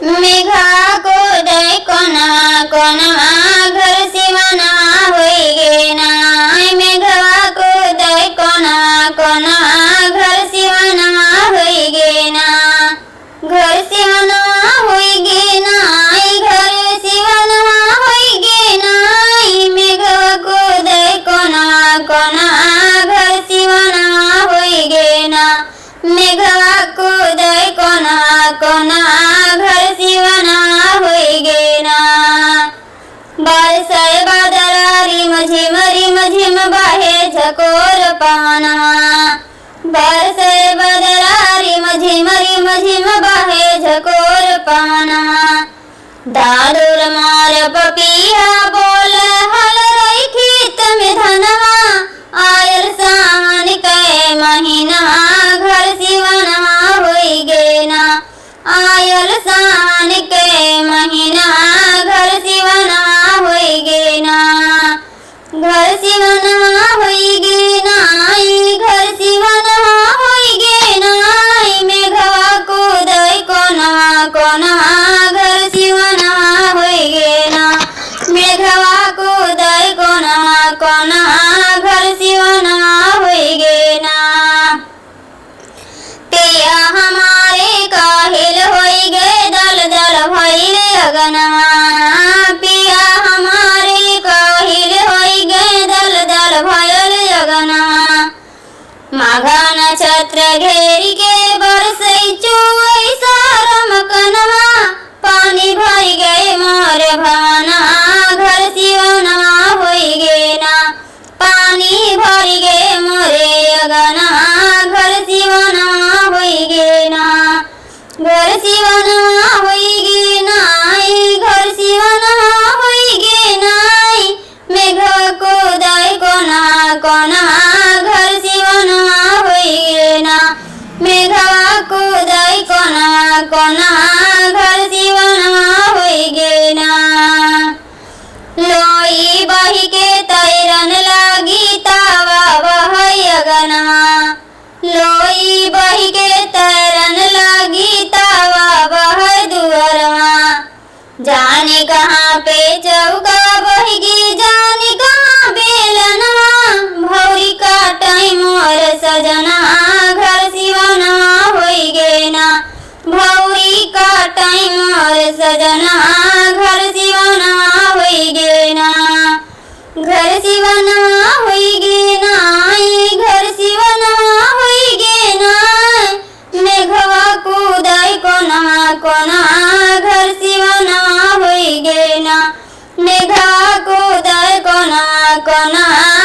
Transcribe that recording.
मेघा को दय कोना कोना घर सिवाना होई गे ना। मेघा को दय कोना कोना घर सिवाना होई गे ना। घर सिवाना होई गे ना। घर सिवाना होई गे ना। मेघा को दय कोना कोना घर सिवाना होई गे ना। मेघा को दय कोना कोना घर सिवाना होई गे ना। बरसाए बादल रिम झिम बाहे झकोर पवनवा। बरसाए बादल रिम झिम बाहे झकोर पवनवा। दादुर मार पपिया बोल हल रही खेत में धनवा। आयल सावन के महीना घर सिवनवा होई गे ना। आयल सावन के महीना घर सिवनवा होई गे ना। घर सिवनवा होई गे ना। घर सिवनवा होई गे ना। मेघवा को दय कोनवा कोनवा घर सिवनवा होई गे ना। मेघवा को दय कोनवा कोनवा घर सिवनवा होई गे ना। पिया हमारे काहिल होई गे दल दल भइल अगनवा। पिया हमारे काहिल होई गे दल दल भइल अगनवा। माघा नक्षत्र घेरी के बरसई चुई सारम कनवा। पानी भरी गए मोर भवना घर सिवनवा होई गे ना। पानी भरी गए मोरे अगना घर सिवनवा होई गे ना। घर सिवनवा होई गे ना। घर सिवनवा होई गे ना। मेघा को दय कोना कोना घर सिवनवा होई गे ना। मेघा को दय कोना कोना घर सिवनवा होई गे ना। लोई बही के तैरन लागी तावा बहई अगनवा। लोई बही के तैरन लागी तावा बहई दुअरवा। जाने कहाँ पे चौका बहिगी जाने कहाँ बेलनवा। भौरी काटई मोर सजना घर सिवनवा होई गे ना। भौरी काटई मोर सजना घर सिवनवा होई गे ना। घर सिवनवा होई गे ना। घर सिवनवा होई गे ना। मेघवा को दय कोनवा कोनवा घर सिवनवा होई गे ना। मेघवा को दय कोनवा कोनवा